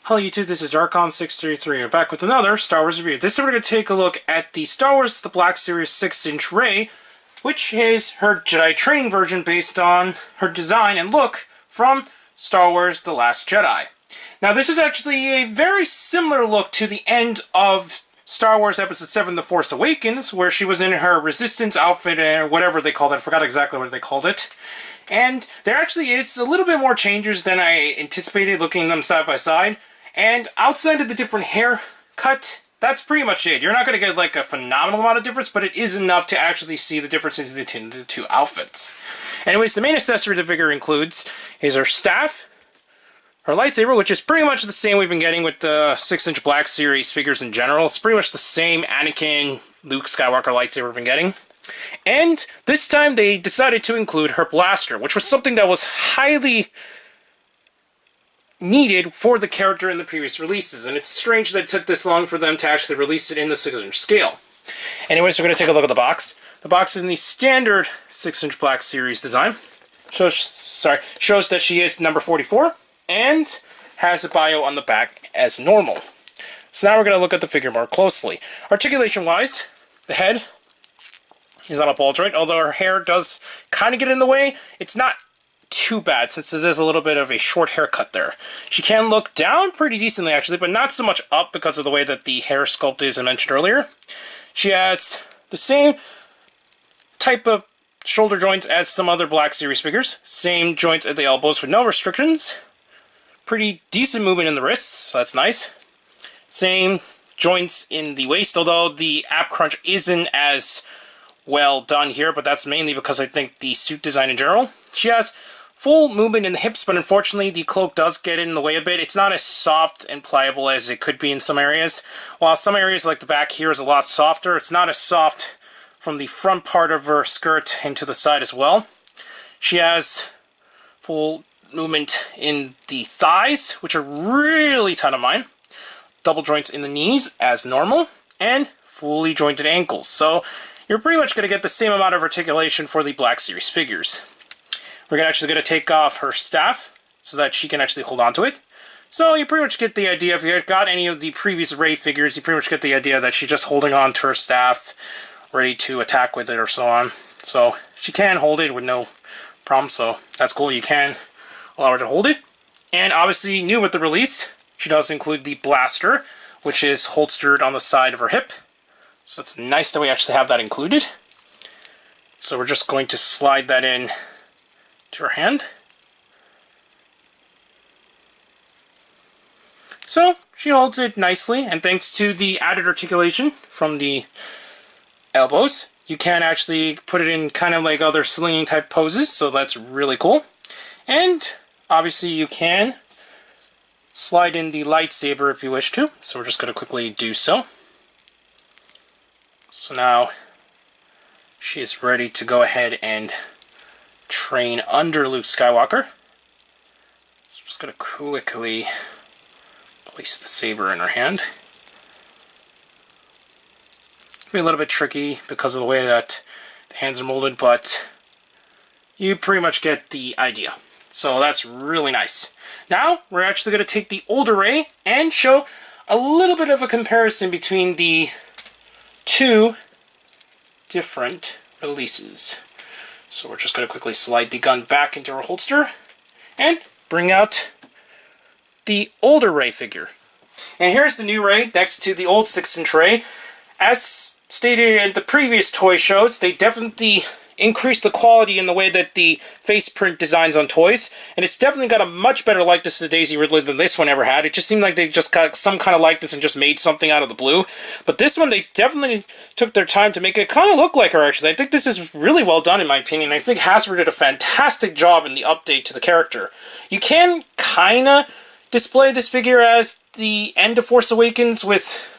Hello YouTube, this is Darkon633 and we're back with another Star Wars review. This time we're going to take a look at the Star Wars The Black Series 6-inch Rey, which is her Jedi Training version based on her design and look from Star Wars The Last Jedi. Now this is actually a very similar look to the end of Star Wars Episode VII, The Force Awakens, where she was in her Resistance outfit and whatever they called it. I forgot exactly what they called it. And there actually is a little bit more changes than I anticipated looking them side by side. And outside of the different haircut, that's pretty much it. You're not going to get like a phenomenal amount of difference, but it is enough to actually see the differences between the two outfits. Anyways, the main accessory the figure includes is her staff, her lightsaber, which is pretty much the same we've been getting with the 6-inch Black Series figures in general. It's pretty much the same Anakin, Luke Skywalker lightsaber we've been getting. And this time they decided to include her blaster, which was something that was highly needed for the character in the previous releases, and it's strange that it took this long for them to actually release it in the 6-inch scale. Anyways, we're going to take a look at the box. The box is in the standard 6-inch Black Series design. Shows that she is number 44, and has a bio on the back as normal. So now we're going to look at the figure more closely. Articulation-wise, the head is on a ball joint, although her hair does kind of get in the way. It's not too bad, since there's a little bit of a short haircut there. She can look down pretty decently, actually, but not so much up because of the way that the hair sculpt is, I mentioned earlier. She has the same type of shoulder joints as some other Black Series figures. Same joints at the elbows with no restrictions. Pretty decent movement in the wrists, so that's nice. Same joints in the waist, although the ab crunch isn't as well done here, but that's mainly because I think the suit design in general. She has full movement in the hips, but unfortunately the cloak does get in the way a bit. It's not as soft and pliable as it could be in some areas. While some areas like the back here is a lot softer, it's not as soft from the front part of her skirt and to the side as well. She has full movement in the thighs, which are really tight on mine. Double joints in the knees as normal, and fully jointed ankles. So you're pretty much going to get the same amount of articulation for the Black Series figures. We're actually going to take off her staff so that she can actually hold on to it. So you pretty much get the idea, if you got any of the previous Rey figures, you pretty much get the idea that she's just holding on to her staff, ready to attack with it or so on. So she can hold it with no problem, so that's cool. You can allow her to hold it. And obviously, new with the release, she does include the blaster, which is holstered on the side of her hip. So it's nice that we actually have that included. So we're just going to slide that in to her hand. So she holds it nicely, and thanks to the added articulation from the elbows, you can actually put it in kind of like other slinging type poses, so that's really cool. And obviously you can slide in the lightsaber if you wish to, so we're just going to quickly do so. So now she is ready to go ahead and train under Luke Skywalker. So I'm just going to quickly place the saber in her hand. It's be a little bit tricky because of the way that the hands are molded, but you pretty much get the idea. So that's really nice. Now we're actually going to take the older Rey and show a little bit of a comparison between the two different releases. So we're just going to quickly slide the gun back into her holster and bring out the older Rey figure. And here's the new Rey next to the old 6-inch Rey. As stated in the previous toy shows, they definitely increased the quality in the way that the face print designs on toys, and it's definitely got a much better likeness to Daisy Ridley than this one ever had. It just seemed like they just got some kind of likeness and just made something out of the blue. But this one, they definitely took their time to make it kind of look like her, actually. I think this is really well done, in my opinion. I think Hasbro did a fantastic job in the update to the character. You can kind of display this figure as the end of Force Awakens with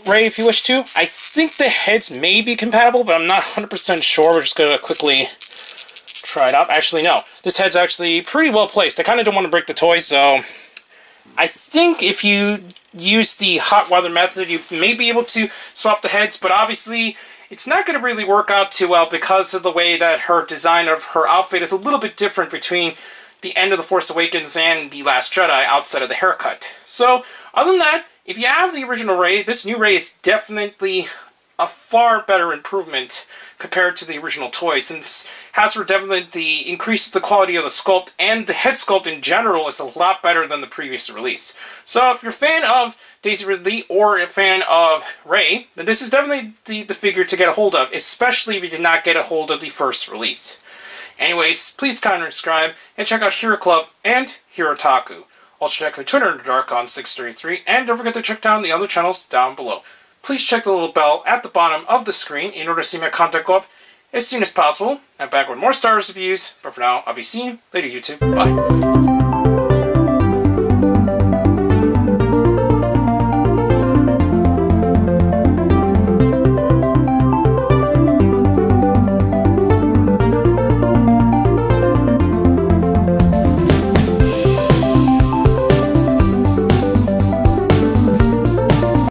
Rey if you wish to. I think the heads may be compatible, but I'm not 100% sure. We're just going to quickly try it out. Actually, no. This head's actually pretty well placed. I kind of don't want to break the toy, so I think if you use the hot weather method, you may be able to swap the heads, but obviously it's not going to really work out too well because of the way that her design of her outfit is a little bit different between the end of The Force Awakens and The Last Jedi outside of the haircut. So, other than that, if you have the original Rey, this new Rey is definitely a far better improvement compared to the original toy, since Hasbro definitely increased the quality of the sculpt, and the head sculpt in general is a lot better than the previous release. So if you're a fan of Daisy Ridley or a fan of Rey, then this is definitely the figure to get a hold of, especially if you did not get a hold of the first release. Anyways, please comment and subscribe, and check out Hero Club and Hero Taku. Also check out Twitter Dark on 633, and don't forget to check down the other channels down below. Please check the little bell at the bottom of the screen in order to see my content go up as soon as possible. I'm back with more Star Wars reviews, but for now, I'll be seeing you later, YouTube. Bye.